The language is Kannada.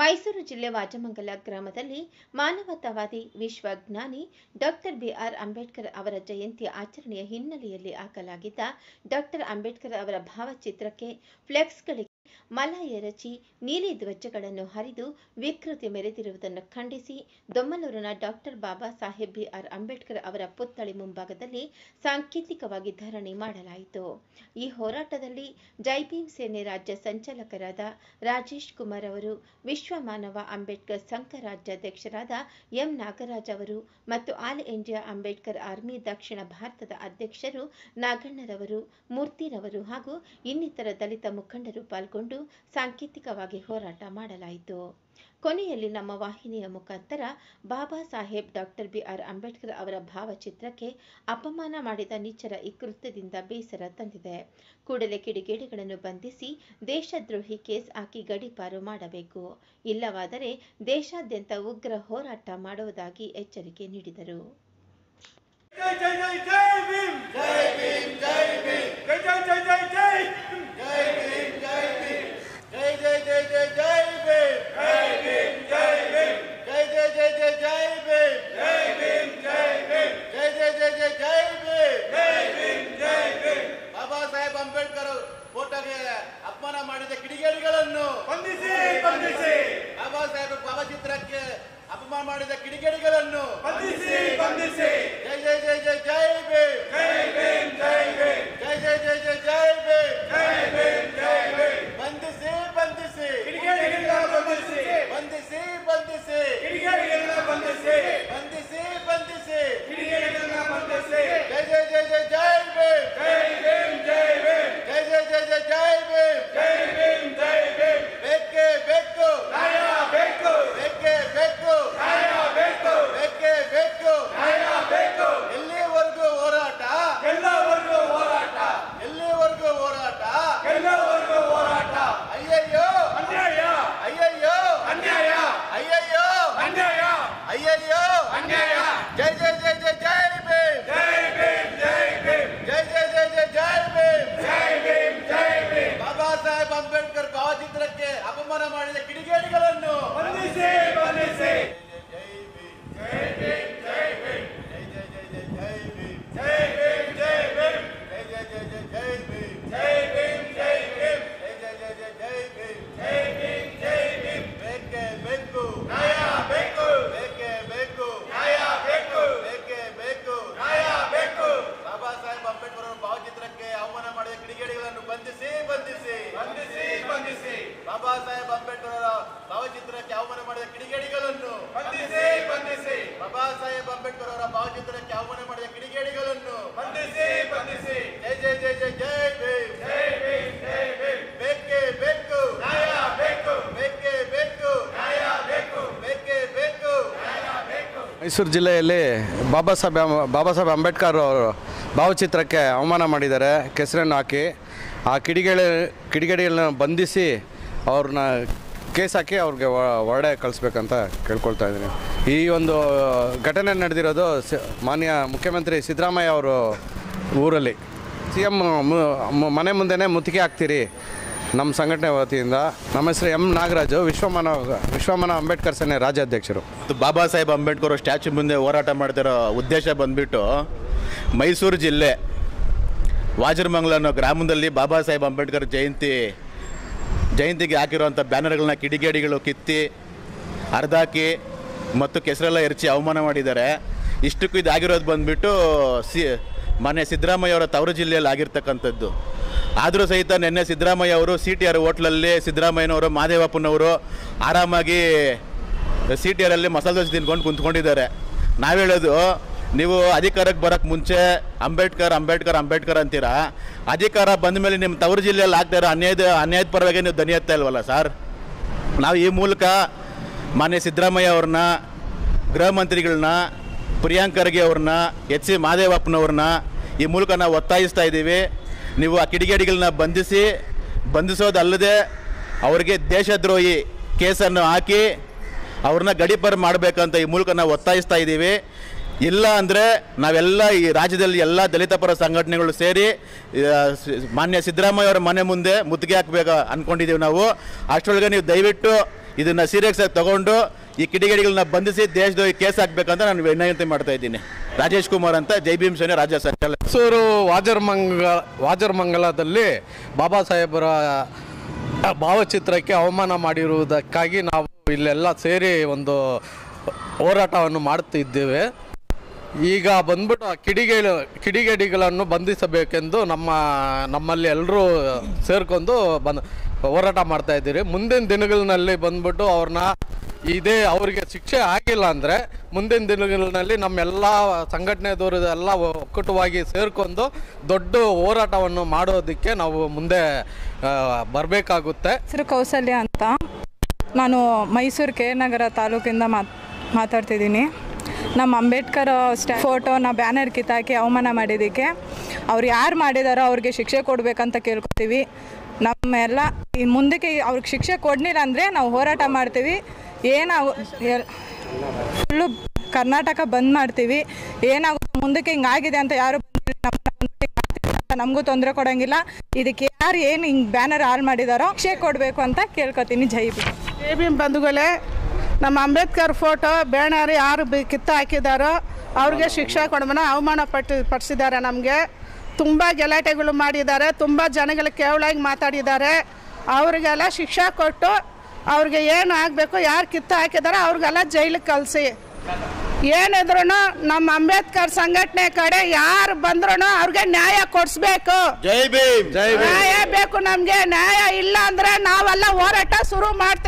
ಮೈಸೂರು ಜಿಲ್ಲೆ ವಾಜಮಂಗಲ ಗ್ರಾಮದಲ್ಲಿ ಮಾನವತಾವಾದಿ ವಿಶ್ವಜ್ಞಾನಿ ಡಾಕ್ಟರ್ ಬಿಆರ್ ಅಂಬೇಡ್ಕರ್ ಅವರ ಜಯಂತಿ ಆಚರಣೆಯ ಹಿನ್ನೆಲೆಯಲ್ಲಿ ಹಾಕಲಾಗಿದ್ದ ಡಾಕ್ಟರ್ ಅಂಬೇಡ್ಕರ್ ಅವರ ಭಾವಚಿತ್ರಕ್ಕೆ ಫ್ಲೆಕ್ಸ್ಗಳಿಗೆ ಮಲ ಎರಚಿ ನೀಲಿ ಧ್ವಜಗಳನ್ನು ಹರಿದು ವಿಕೃತಿ ಮೆರೆದಿರುವುದನ್ನು ಖಂಡಿಸಿ ದೊಮ್ಮಲೂರಿನ ಡಾಕ್ಟರ್ ಬಾಬಾ ಸಾಹೇಬ್ ಬಿಆರ್ ಅಂಬೇಡ್ಕರ್ ಅವರ ಪುತ್ಥಳಿ ಮುಂಭಾಗದಲ್ಲಿ ಸಾಂಕೇತಿಕವಾಗಿ ಧರಣಿ ಮಾಡಲಾಯಿತು. ಈ ಹೋರಾಟದಲ್ಲಿ ಜೈ ಭೀಮ್ ಸೇನೆ ರಾಜ್ಯ ಸಂಚಾಲಕರಾದ ರಾಜೇಶ್ ಕುಮಾರ್ ಅವರು, ವಿಶ್ವ ಮಾನವ ಅಂಬೇಡ್ಕರ್ ಸಂಘ ರಾಜ್ಯಾಧ್ಯಕ್ಷರಾದ ಎಂ ನಾಗರಾಜ್ ಅವರು ಮತ್ತು ಆಲ್ ಇಂಡಿಯಾ ಅಂಬೇಡ್ಕರ್ ಆರ್ಮಿ ದಕ್ಷಿಣ ಭಾರತದ ಅಧ್ಯಕ್ಷರು ನಾಗಣ್ಣರವರು, ಮೂರ್ತಿರವರು ಹಾಗೂ ಇನ್ನಿತರ ದಲಿತ ಮುಖಂಡರು ಪಾಲ್ಗೊಂಡು ಸಾಂಕೇತಿಕವಾಗಿ ಹೋರಾಟ ಮಾಡಲಾಯಿತು. ಕೊನೆಯಲ್ಲಿ ನಮ್ಮ ವಾಹಿನಿಯ ಮುಖಾಂತರ ಬಾಬಾ ಸಾಹೇಬ್ ಡಾಕ್ಟರ್ ಬಿಆರ್ ಅಂಬೇಡ್ಕರ್ ಅವರ ಭಾವಚಿತ್ರಕ್ಕೆ ಅಪಮಾನ ಮಾಡಿದ ನಿಚ್ಚರ ಈ ಕೃತ್ಯದಿಂದ ಬೇಸರ ತಂದಿದೆ. ಕೂಡಲೇ ಕಿಡಿಗೇಡಿಗಳನ್ನು ಬಂಧಿಸಿ ದೇಶದ್ರೋಹಿ ಕೇಸ್ ಹಾಕಿ ಗಡೀಪಾರು ಮಾಡಬೇಕು, ಇಲ್ಲವಾದರೆ ದೇಶಾದ್ಯಂತ ಉಗ್ರ ಹೋರಾಟ ಮಾಡುವುದಾಗಿ ಎಚ್ಚರಿಕೆ ನೀಡಿದರು. ಅಪಮಾನ ಮಾಡಿದ ಕಿಡಿಗೇಡಿಗಳನ್ನು ಬಂಧಿಸಿ ಬಂಧಿಸಿ. ಬಾಬಾ ಸಾಹೇಬ್ ಭಾವಚಿತ್ರಕ್ಕೆ ಅಪಮಾನ ಮಾಡಿದ ಕಿಡಿಗೇಡಿಗಳನ್ನು ಬಂಧಿಸಿ ಬಂಧಿಸಿ. ಜೈ ಜೈ ಜೈ ಜೈ ಜೈ ಭೀಮ್, ಜೈ ಭೀಮ್ ಜೈ ಭೀಮ್, ಜೈ ಜೈ ಜೈ ಜೈ ಜೈ ಭೀಮ್, ಜೈ ಭೀಮ್ ಜೈ ಭೀಮ್. ಬಂಧಿಸಿ ಬಂಧಿಸಿ ಕಿಡಿಗೇಡಿಗಳನ್ನು ಬಂಧಿಸಿ ಬಂಧಿಸಿ ಬಂಧಿಸಿ ಕಿಡಿಗೇಡಿಗಳನ್ನು ಬಂಧಿಸಿ ಬಂಧಿಸಿ ಬಂಧಿಸಿ ಕಿಡಿಗೇಡಿಗಳನ್ನು ಬಂಧಿಸಿ. ಜೈ ಜೈ ಜೈ ಜೈ ಜೈ ಭೀಮ್, ಜೈ ಭೀಮ್ ಜೈ ಭೀಮ್, ಜೈ ಜೈ ಜೈ ಜೈ ಜೈ ಭೀಮ್, ಜೈ ಭೀಮ್ ಜೈ ಭೀಮ್. ಬೇಕೇ ಬೇಕು ನ್ಯಾಯ ಬೇಕು, ಬೇಕೇ ಬೇಕು ನ್ಯಾಯ ಬೇಕು, ಬೇಕೇ ಬೇಕು ನ್ಯಾಯ ಬೇಕು. ಎಲ್ಲಿವರೆಗೂ ಹೋರಾಟ, ಎಲ್ಲವರೆಗೂ ಹೋರಾಟ, ಎಲ್ಲಿವರೆಗೂ ಹೋರಾಟ, ಎಲ್ಲವರೆಗೂ ಹೋರಾಟ. ಅಯ್ಯಯ್ಯೋ ಅನ್ಯಾಯ, ಅಯ್ಯಯ್ಯೋ ಅನ್ಯಾಯ, ಅಯ್ಯಯ್ಯೋ ಅನ್ಯಾಯ, ಅಯ್ಯಯ್ಯೋ ಅನ್ಯಾಯ. ಜೈ ಜೈ ಜೈ ಜೈ ಜೈ ಭೀಮ್, ಜೈ ಭೀಮ್ ಜೈ ಭೀಮ್, ಜೈ ಜೈ ಜೈ ಜೈ ಜೈ ಭೀಮ್, ಜೈ ಭೀಮ್ ಜೈ ಭೀಮ್. ಬಾಬಾ ಸಾಹೇಬ್ ಅಂಬೇಡ್ಕರ್ ಭಾವಚಿತ್ರಕ್ಕೆ ಅಪಮಾನ ಮಾಡಿದ ಕಿಡಿಗೇಡಿಗಳನ್ನು ಬಂಧಿಸಿ ಬಂಧಿಸಿ. ಜೈ ಭೀಮ್, ಜೈ ಭೀಮ್ ಜೈ ಭೀಮ್, ಜೈ ಜೈ ಜೈ ಜೈ ಜೈ ಭೀಮ್, ಜೈ ಭೀಮ್ ಜೈ ಭೀಮ್, ಜೈ ಜೈ ಜೈ ಜೈ ಜೈ ಭೀಮ್, ಜೈ ಭೀಮ್ ಜೈ ಭೀಮ್, ಜೈ ಜೈ ಜೈ ಜೈ ಜೈ ಭೀಮ್, ಜೈ ಭೀಮ್ ಜೈ ಭೀಮ್. ಬೇಕೇ ಬೇಕು ನ್ಯಾಯ ಬೇಕು, ಬೇಕೇ ಬೇಕು ನ್ಯಾಯ ಬೇಕು, ಬೇಕೇ ಬೇಕು ನ್ಯಾಯ ಬೇಕು. ಬಾಬಾ ಸಾಹೇಬ್ ಅಂಬೇಡ್ಕರ್ ಅವರ ಭಾವಚಿತ್ರಕ್ಕೆ ಅವಮಾನ ಮಾಡಿದ ಕಿಡಿಗೇಡಿಗಳನ್ನು ಬಂಧಿಸಿ ಬಂಧಿಸಿ ಬಂಧಿಸಿ ಬಂಧಿಸಿ. ಬಾಬಾ ಸಾಹೇಬ್ ಅಂಬೇಡ್ಕರ್ ಅವರ ಭಾವಚಿತ್ರಕ್ಕೆ ಅವಮಾನ ಮಾಡಿದ ಕಿಡಿಗೇಡಿಗಳನ್ನು ಬಂಧಿಸಿ ಬಂಧಿಸಿ. ಬಾಬಾ ಸಾಹೇಬ್ ಅಂಬೇಡ್ಕರ್ ಅವರ ಭಾವಚಿತ್ರಕ್ಕೆ ಅವಮಾನ ಮಾಡಿದ ಕಿಡಿಗೇಡಿಗಳನ್ನು ಬಂಧಿಸಿ ಬಂಧಿಸಿ. ಜೈ ಜೈ ಜೈ ಜೈ ಜೈ ಭೀಮ್, ಜೈ ಭೀಮ್ ಜೈ ಭೀಮ್. ಬೇಕೇ ಬೇಕು ನ್ಯಾಯ ಬೇಕು, ಬೇಕೇ ಬೇಕು ನ್ಯಾಯ ಬೇಕು, ಬೇಕೇ ಬೇಕು ನ್ಯಾಯ ಬೇಕು. ಮೈಸೂರು ಜಿಲ್ಲೆಯಲ್ಲಿ ಬಾಬಾ ಸಾಹೇಬ್ ಅಂಬೇಡ್ಕರ್ ಅವರು ಭಾವಚಿತ್ರಕ್ಕೆ ಅವಮಾನ ಮಾಡಿದ್ದಾರೆ. ಕೆಸರನ್ನು ಹಾಕಿ ಆ ಕಿಡಿಗೇಡಿಗಳನ್ನ ಬಂಧಿಸಿ ಅವ್ರನ್ನ ಕೇಸ್ ಹಾಕಿ ಅವ್ರಿಗೆ ಹೊರಡೆ ಕಳಿಸ್ಬೇಕಂತ ಕೇಳ್ಕೊಳ್ತಾ ಇದ್ದೀನಿ. ಈ ಒಂದು ಘಟನೆ ನಡೆದಿರೋದು ಮಾನ್ಯ ಮುಖ್ಯಮಂತ್ರಿ ಸಿದ್ದರಾಮಯ್ಯ ಅವರು ಊರಲ್ಲಿ. CM ಮನೆ ಮುಂದೆನೇ ಮುತ್ತಿಗೆ ಹಾಕ್ತೀರಿ ನಮ್ಮ ಸಂಘಟನೆ ವತಿಯಿಂದ. ನಮ್ಮ ಹೆಸರು ಎಂ ನಾಗರಾಜು, ವಿಶ್ವಮಾನವ ಅಂಬೇಡ್ಕರ್ ಸೇನೆ ರಾಜ್ಯಾಧ್ಯಕ್ಷರು. ಬಾಬಾ ಸಾಹೇಬ್ ಅಂಬೇಡ್ಕರ್ ಸ್ಟ್ಯಾಚ್ಯೂ ಮುಂದೆ ಹೋರಾಟ ಮಾಡ್ತಿರೋ ಉದ್ದೇಶ ಬಂದುಬಿಟ್ಟು ಮೈಸೂರು ಜಿಲ್ಲೆ ವಾಜರಮಂಗಲ ಅನ್ನೋ ಗ್ರಾಮದಲ್ಲಿ ಬಾಬಾ ಸಾಹೇಬ್ ಅಂಬೇಡ್ಕರ್ ಜಯಂತಿಗೆ ಹಾಕಿರುವಂಥ ಬ್ಯಾನರ್ಗಳನ್ನ ಕಿಡಿಗೇಡಿಗಳು ಕಿತ್ತಿ ಹರಿದಾಕಿ ಮತ್ತು ಕೆಸರೆಲ್ಲ ಎರಚಿ ಅವಮಾನ ಮಾಡಿದ್ದಾರೆ. ಇಷ್ಟಕ್ಕೂ ಇದಾಗಿರೋದು ಬಂದುಬಿಟ್ಟು ಮಾನ್ಯ ಸಿದ್ದರಾಮಯ್ಯ ಅವರ ತವರು ಜಿಲ್ಲೆಯಲ್ಲಿ ಆಗಿರ್ತಕ್ಕಂಥದ್ದು. ಆದರೂ ಸಹಿತ ನಿನ್ನೆ ಸಿದ್ದರಾಮಯ್ಯ ಅವರು CTR ಹೋಟ್ಲಲ್ಲಿ ಸಿದ್ದರಾಮಯ್ಯನವರು ಮಹದೇವಪ್ಪನವರು ಆರಾಮಾಗಿ CTRಲ್ಲಿ ಮಸಾಲೆ ದೋಸೆ ತಿನ್ಕೊಂಡು ಕುಂತ್ಕೊಂಡಿದ್ದಾರೆ. ನಾವು ಹೇಳೋದು, ನೀವು ಅಧಿಕಾರಕ್ಕೆ ಬರೋಕ್ಕೆ ಮುಂಚೆ ಅಂಬೇಡ್ಕರ್ ಅಂಬೇಡ್ಕರ್ ಅಂಬೇಡ್ಕರ್ ಅಂತೀರಾ, ಅಧಿಕಾರ ಬಂದ ಮೇಲೆ ನಿಮ್ಮ ತವರು ಜಿಲ್ಲೆಯಲ್ಲಿ ಆಗ್ತಾ ಇರೋ ಅನ್ಯಾಯದ ಪರವಾಗಿ ನೀವು ದನಿ ಎತ್ತಾ ಇಲ್ವಲ್ಲ ಸರ್. ನಾವು ಈ ಮೂಲಕ ಮಾನ್ಯ ಸಿದ್ದರಾಮಯ್ಯ ಅವ್ರನ್ನ, ಗೃಹ ಮಂತ್ರಿಗಳನ್ನ, ಪ್ರಿಯಾಂಕ್ ಖರ್ಗೆ ಅವ್ರನ್ನ, HC ಮಹದೇವಪ್ಪನವ್ರನ್ನ ಈ ಮೂಲಕ ನಾವು ಒತ್ತಾಯಿಸ್ತಾ ಇದ್ದೀವಿ. ನೀವು ಆ ಕಿಡಿಗೇಡಿಗಳನ್ನ ಬಂಧಿಸೋದಲ್ಲದೆ ಅವರಿಗೆ ದೇಶದ್ರೋಹಿ ಕೇಸನ್ನು ಹಾಕಿ ಅವ್ರನ್ನ ಗಡೀಪಾರು ಮಾಡಬೇಕಂತ ಈ ಮೂಲಕ ನಾವು ಒತ್ತಾಯಿಸ್ತಾ ಇದ್ದೀವಿ. ಇಲ್ಲ ಅಂದರೆ ನಾವೆಲ್ಲ ಈ ರಾಜ್ಯದಲ್ಲಿ ಎಲ್ಲ ದಲಿತ ಪರ ಸಂಘಟನೆಗಳು ಸೇರಿ ಮಾನ್ಯ ಸಿದ್ದರಾಮಯ್ಯ ಅವರ ಮನೆ ಮುಂದೆ ಮುತ್ತಿಗೆ ಹಾಕಬೇಕು ಅಂದ್ಕೊಂಡಿದ್ದೀವಿ ನಾವು. ಅಷ್ಟರೊಳಗೆ ನೀವು ದಯವಿಟ್ಟು ಇದನ್ನು ಸೀರಿಯಸ್ ಆಗಿ ತಗೊಂಡು ಈ ಕಿಡಿಗೇಡಿಗಳನ್ನ ಬಂಧಿಸಿ ದೇಶದ ಕೇಸ್ ಹಾಕ್ಬೇಕಂತ ನಾನು ವಿನಂತಿ ಮಾಡ್ತಾ ಇದ್ದೀನಿ. ರಾಜೇಶ್ ಕುಮಾರ್ ಅಂತ, ಜೈ ಭೀಮ್ ಸೇನೆ ರಾಜ್ಯ ಸಂಚಾಲಕ. ಮೈಸೂರು ವಾಜರ್ಮಂಗಲದಲ್ಲಿ ಬಾಬಾ ಸಾಹೇಬರ ಭಾವಚಿತ್ರಕ್ಕೆ ಅವಮಾನ ಮಾಡಿರುವುದಕ್ಕಾಗಿ ನಾವು ಇಲ್ಲೆಲ್ಲ ಸೇರಿ ಒಂದು ಹೋರಾಟವನ್ನು ಮಾಡುತ್ತಿದ್ದೇವೆ. ಈಗ ಬಂದ್ಬಿಟ್ಟು ಕಿಡಿಗೇಡಿಗಳನ್ನು ಬಂಧಿಸಬೇಕೆಂದು ನಮ್ಮಲ್ಲಿ ಎಲ್ಲರೂ ಸೇರ್ಕೊಂಡು ಹೋರಾಟ ಮಾಡ್ತಾ ಇದ್ದೀರಿ. ಮುಂದಿನ ದಿನಗಳಲ್ಲಿ ಬಂದ್ಬಿಟ್ಟು ಅವರಿಗೆ ಶಿಕ್ಷೆ ಆಗಿಲ್ಲ ಅಂದರೆ ಮುಂದಿನ ದಿನಗಳಲ್ಲಿ ನಮ್ಮೆಲ್ಲ ಸಂಘಟನೆದವರು ಎಲ್ಲ ಒಕ್ಕೂಟವಾಗಿ ಸೇರ್ಕೊಂಡು ದೊಡ್ಡ ಹೋರಾಟವನ್ನು ಮಾಡೋದಕ್ಕೆ ನಾವು ಮುಂದೆ ಬರಬೇಕಾಗುತ್ತೆ. ಹೆಸರು ಕೌಸಲ್ಯ ಅಂತ, ನಾನು ಮೈಸೂರು ಕೆ ನಗರ ತಾಲೂಕಿಂದ ಮಾತಾಡ್ತಿದ್ದೀನಿ. ನಮ್ಮ ಅಂಬೇಡ್ಕರ್ ಫೋಟೋನ ಬ್ಯಾನರ್ ಕಿತ್ತಾಕಿ ಅವಮಾನ ಮಾಡಿದ್ದಕ್ಕೆ ಅವ್ರು ಯಾರು ಮಾಡಿದಾರೋ ಅವ್ರಿಗೆ ಶಿಕ್ಷೆ ಕೊಡಬೇಕಂತ ಕೇಳ್ಕೊತೀವಿ. ನಮ್ಮೆಲ್ಲ ಮುಂದಕ್ಕೆ ಅವ್ರಿಗೆ ಶಿಕ್ಷೆ ಕೊಡಲಿಲ್ಲ ಅಂದರೆ ನಾವು ಹೋರಾಟ ಮಾಡ್ತೀವಿ. ಫುಲ್ಲು ಕರ್ನಾಟಕ ಬಂದ್ ಮಾಡ್ತೀವಿ. ಏನಾಗುತ್ತೆ ಮುಂದಕ್ಕೆ ಹಿಂಗಾಗಿದೆ ಅಂತ ಯಾರು ನಮಗೂ ತೊಂದರೆ ಕೊಡೋಂಗಿಲ್ಲ. ಇದಕ್ಕೆ ಯಾರು ಏನು ಹಿಂಗೆ ಬ್ಯಾನರ್ ಹಾಳು ಮಾಡಿದಾರೋ ಶಿಕ್ಷೆ ಕೊಡಬೇಕು ಅಂತ ಕೇಳ್ಕೊತೀನಿ. ಜೈ ಭೀಮ್. ಜೈ ಭೀಮ್ ಬಂಧುಗಳೇ, ನಮ್ಮ ಅಂಬೇಡ್ಕರ್ ಫೋಟೋ ಬ್ಯಾನರ್ ಯಾರು ಕಿತ್ತು ಹಾಕಿದಾರೋ ಅವ್ರಿಗೆ ಶಿಕ್ಷೆ ಕೊಡೋಣ. ಅವಮಾನ ಪಡಿಸಿದ್ದಾರೆ. ನಮಗೆ ತುಂಬ ಗಲಾಟೆಗಳು ಮಾಡಿದ್ದಾರೆ, ತುಂಬ ಜನಗಳು ಕೇವಲಾಗಿ ಮಾತಾಡಿದ್ದಾರೆ. ಅವ್ರಿಗೆಲ್ಲ ಶಿಕ್ಷೆ ಕೊಟ್ಟು ಅವ್ರಿಗೆ ಏನು ಆಗಬೇಕು, ಯಾರು ಕಿತ್ತು ಹಾಕಿದಾರೋ ಅವ್ರಿಗೆಲ್ಲ ಜೈಲಿಗೆ ಕಳಿಸಿ. ಏನಿದ್ರು ನಮ್ಮ ಅಂಬೇಡ್ಕರ್ ಸಂಘಟನೆ ಕಡೆ ಯಾರು ಬಂದ್ರು ಅವ್ರಿಗೆ ನ್ಯಾಯ ಕೊಡಿಸ್ಬೇಕು. ಜೈ ಭೀಮ್. ನ್ಯಾಯ ಬೇಕು ನಮಗೆ. ನ್ಯಾಯ ಇಲ್ಲ ಅಂದರೆ ನಾವೆಲ್ಲ ಹೋರಾಟ ಶುರು ಮಾಡ್ತೀವಿ.